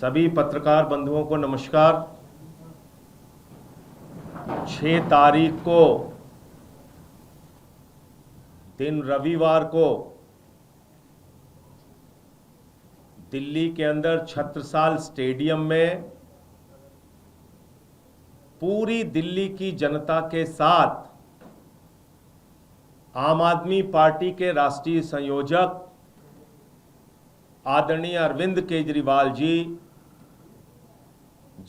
सभी पत्रकार बंधुओं को नमस्कार। 6 तारीख को दिन रविवार को दिल्ली के अंदर छत्रसाल स्टेडियम में पूरी दिल्ली की जनता के साथ आम आदमी पार्टी के राष्ट्रीय संयोजक आदरणीय अरविंद केजरीवाल जी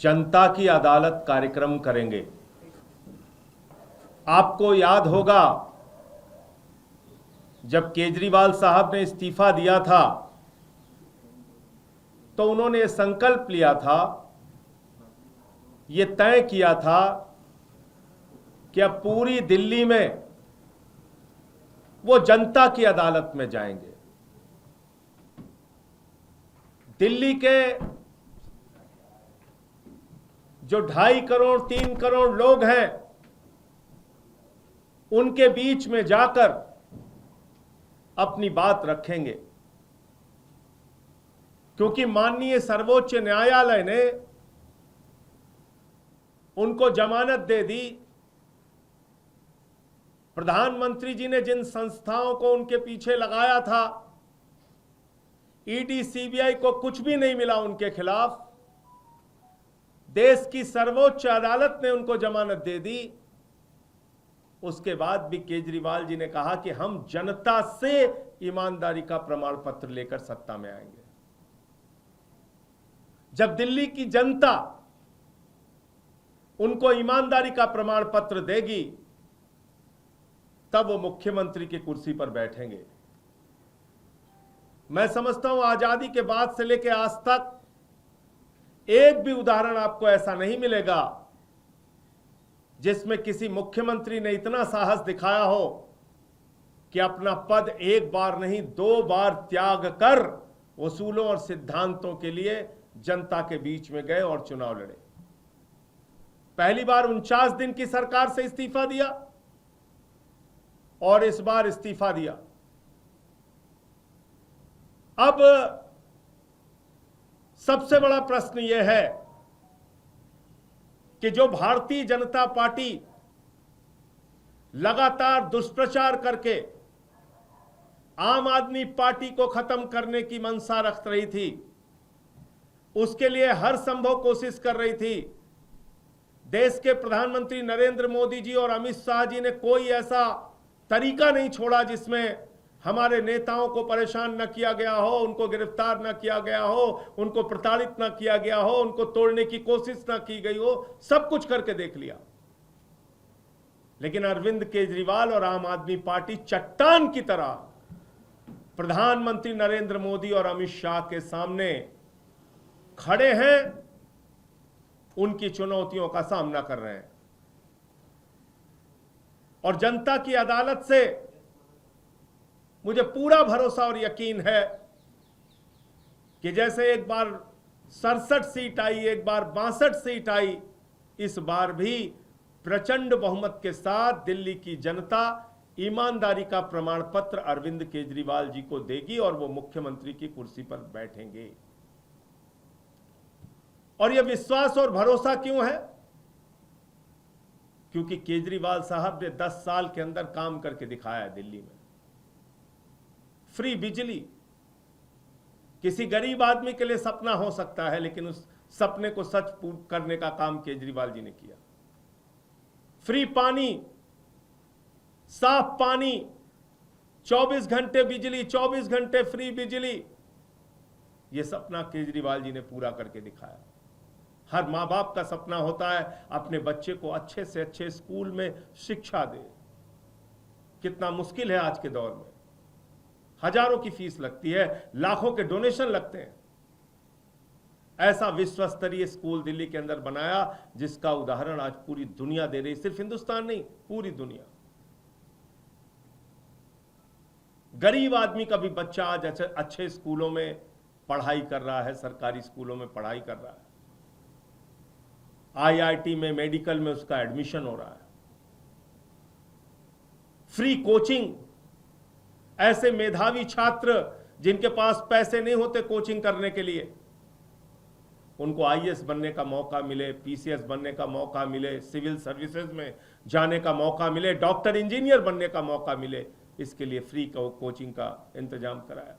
जनता की अदालत कार्यक्रम करेंगे। आपको याद होगा जब केजरीवाल साहब ने इस्तीफा दिया था तो उन्होंने संकल्प लिया था, ये तय किया था कि अब पूरी दिल्ली में वो जनता की अदालत में जाएंगे। दिल्ली के जो 2.5 करोड़ 3 करोड़ लोग हैं उनके बीच में जाकर अपनी बात रखेंगे, क्योंकि माननीय सर्वोच्च न्यायालय ने उनको जमानत दे दी। प्रधानमंत्री जी ने जिन संस्थाओं को उनके पीछे लगाया था, ईडी सीबीआई को कुछ भी नहीं मिला उनके खिलाफ। देश की सर्वोच्च अदालत ने उनको जमानत दे दी। उसके बाद भी केजरीवाल जी ने कहा कि हम जनता से ईमानदारी का प्रमाण पत्र लेकर सत्ता में आएंगे। जब दिल्ली की जनता उनको ईमानदारी का प्रमाण पत्र देगी तब वो मुख्यमंत्री की कुर्सी पर बैठेंगे। मैं समझता हूं आजादी के बाद से लेकर आज तक एक भी उदाहरण आपको ऐसा नहीं मिलेगा जिसमें किसी मुख्यमंत्री ने इतना साहस दिखाया हो कि अपना पद एक बार नहीं 2 बार त्याग कर उसूलों और सिद्धांतों के लिए जनता के बीच में गए और चुनाव लड़े। पहली बार 49 दिन की सरकार से इस्तीफा दिया और इस बार इस्तीफा दिया। अब सबसे बड़ा प्रश्न यह है कि जो भारतीय जनता पार्टी लगातार दुष्प्रचार करके आम आदमी पार्टी को खत्म करने की मंशा रख रही थी, उसके लिए हर संभव कोशिश कर रही थी। देश के प्रधानमंत्री नरेंद्र मोदी जी और अमित शाह जी ने कोई ऐसा तरीका नहीं छोड़ा जिसमें हमारे नेताओं को परेशान न किया गया हो, उनको गिरफ्तार न किया गया हो, उनको प्रताड़ित न किया गया हो, उनको तोड़ने की कोशिश न की गई हो। सब कुछ करके देख लिया, लेकिन अरविंद केजरीवाल और आम आदमी पार्टी चट्टान की तरह प्रधानमंत्री नरेंद्र मोदी और अमित शाह के सामने खड़े हैं, उनकी चुनौतियों का सामना कर रहे हैं। और जनता की अदालत से मुझे पूरा भरोसा और यकीन है कि जैसे एक बार 67 सीट आई, एक बार 62 सीट आई, इस बार भी प्रचंड बहुमत के साथ दिल्ली की जनता ईमानदारी का प्रमाण पत्र अरविंद केजरीवाल जी को देगी और वो मुख्यमंत्री की कुर्सी पर बैठेंगे। और यह विश्वास और भरोसा क्यों है? क्योंकि केजरीवाल साहब ने 10 साल के अंदर काम करके दिखाया है। दिल्ली में फ्री बिजली किसी गरीब आदमी के लिए सपना हो सकता है, लेकिन उस सपने को सच करने का काम केजरीवाल जी ने किया। फ्री पानी, साफ पानी, 24 घंटे बिजली, 24 घंटे फ्री बिजली, यह सपना केजरीवाल जी ने पूरा करके दिखाया। हर मां बाप का सपना होता है अपने बच्चे को अच्छे से अच्छे स्कूल में शिक्षा दे। कितना मुश्किल है आज के दौर में, हजारों की फीस लगती है, लाखों के डोनेशन लगते हैं। ऐसा विश्व स्तरीय स्कूल दिल्ली के अंदर बनाया जिसका उदाहरण आज पूरी दुनिया दे रही, सिर्फ हिंदुस्तान नहीं, पूरी दुनिया। गरीब आदमी का भी बच्चा आज अच्छे स्कूलों में पढ़ाई कर रहा है, सरकारी स्कूलों में पढ़ाई कर रहा है। आईआईटी में, मेडिकल में उसका एडमिशन हो रहा है। फ्री कोचिंग, ऐसे मेधावी छात्र जिनके पास पैसे नहीं होते कोचिंग करने के लिए, उनको आईएएस बनने का मौका मिले, पीसीएस बनने का मौका मिले, सिविल सर्विसेज में जाने का मौका मिले, डॉक्टर इंजीनियर बनने का मौका मिले, इसके लिए फ्री कोचिंग का इंतजाम कराया।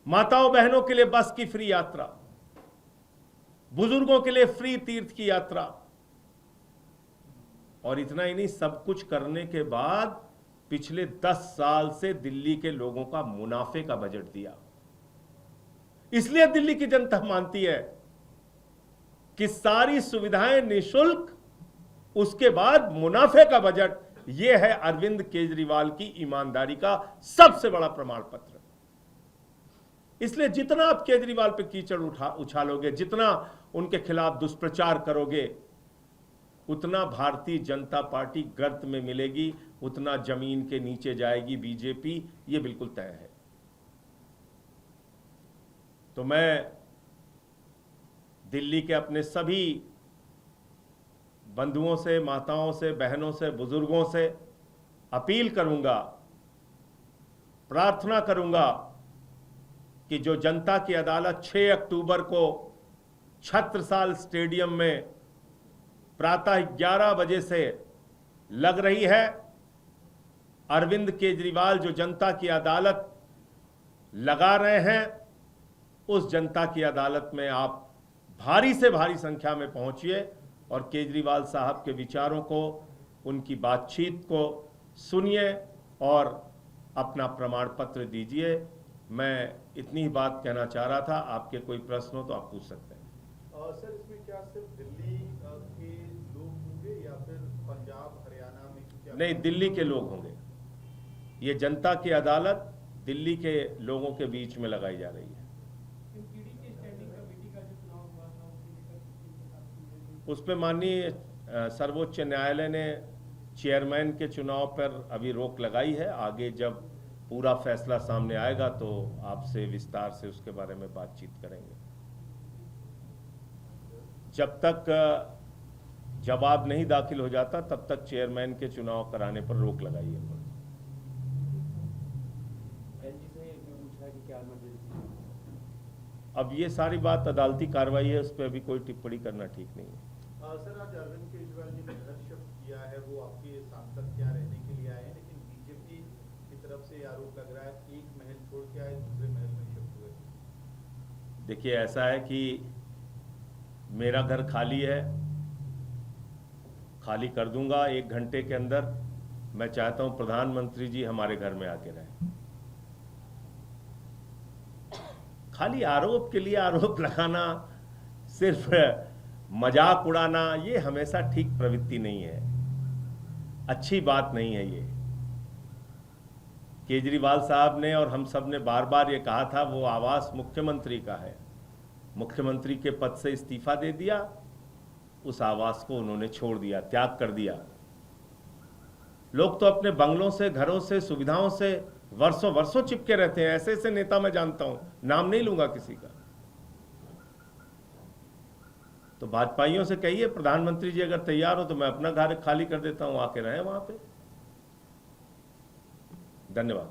माताओं बहनों के लिए बस की फ्री यात्रा, बुजुर्गों के लिए फ्री तीर्थ की यात्रा। और इतना ही नहीं, सब कुछ करने के बाद पिछले 10 साल से दिल्ली के लोगों का मुनाफे का बजट दिया। इसलिए दिल्ली की जनता मानती है कि सारी सुविधाएं निःशुल्क, उसके बाद मुनाफे का बजट, यह है अरविंद केजरीवाल की ईमानदारी का सबसे बड़ा प्रमाण पत्र। इसलिए जितना आप केजरीवाल पे कीचड़ उछालोगे, जितना उनके खिलाफ दुष्प्रचार करोगे, उतना भारतीय जनता पार्टी गर्त में मिलेगी, उतना जमीन के नीचे जाएगी बीजेपी, ये बिल्कुल तय है। तो मैं दिल्ली के अपने सभी बंधुओं से, माताओं से, बहनों से, बुजुर्गों से अपील करूंगा, प्रार्थना करूंगा कि जो जनता की अदालत 6 अक्टूबर को छत्रसाल स्टेडियम में प्रातः 11 बजे से लग रही है, अरविंद केजरीवाल जो जनता की अदालत लगा रहे हैं, उस जनता की अदालत में आप भारी से भारी संख्या में पहुंचिए और केजरीवाल साहब के विचारों को, उनकी बातचीत को सुनिए और अपना प्रमाण पत्र दीजिए। मैं इतनी ही बात कहना चाह रहा था। आपके कोई प्रश्न हो तो आप पूछ सकते हैं। सर, इसमें क्या सिर्फ दिल्ली के लोग होंगे या फिर पंजाब, हरियाणा में क्या? नहीं, दिल्ली के लोग होंगे। ये जनता की अदालत दिल्ली के लोगों के बीच में लगाई जा रही है। उस पर माननीय सर्वोच्च न्यायालय ने चेयरमैन के चुनाव पर अभी रोक लगाई है। आगे जब पूरा फैसला सामने आएगा तो आपसे विस्तार से उसके बारे में बातचीत करेंगे। जब तक जवाब नहीं दाखिल हो जाता तब तक चेयरमैन के चुनाव कराने पर रोक लगाई है। अब ये सारी बात अदालती कार्रवाई है, उस पर अभी कोई टिप्पणी करना ठीक नहीं है। सर, आज अरविंद केजरीवाल जी ने घर शिफ्ट किया है, वो आपके सांसद क्या रहने के लिए आए हैं, लेकिन बीजेपी की तरफ से आरोप लग रहा है एक महल छोड़ के आए, दूसरे महल में शिफ्ट हुए। देखिए, ऐसा है कि मेरा घर खाली है, खाली कर दूंगा 1 घंटे के अंदर। मैं चाहता हूं प्रधानमंत्री जी हमारे घर में आके रहें। खाली आरोप के लिए आरोप लगाना, सिर्फ मजाक उड़ाना, ये हमेशा ठीक प्रवृत्ति नहीं है, अच्छी बात नहीं है। ये केजरीवाल साहब ने और हम सब ने बार बार ये कहा था, वो आवास मुख्यमंत्री का है। मुख्यमंत्री के पद से इस्तीफा दे दिया, उस आवास को उन्होंने छोड़ दिया, त्याग कर दिया। लोग तो अपने बंगलों से, घरों से, सुविधाओं से वर्षों वर्षों चिपके रहते हैं। ऐसे ऐसे नेता मैं जानता हूं, नाम नहीं लूंगा किसी का। तो भाजपाइयों से कहिए, प्रधानमंत्री जी अगर तैयार हो तो मैं अपना घर खाली कर देता हूं, आके रहे वहां पे। धन्यवाद।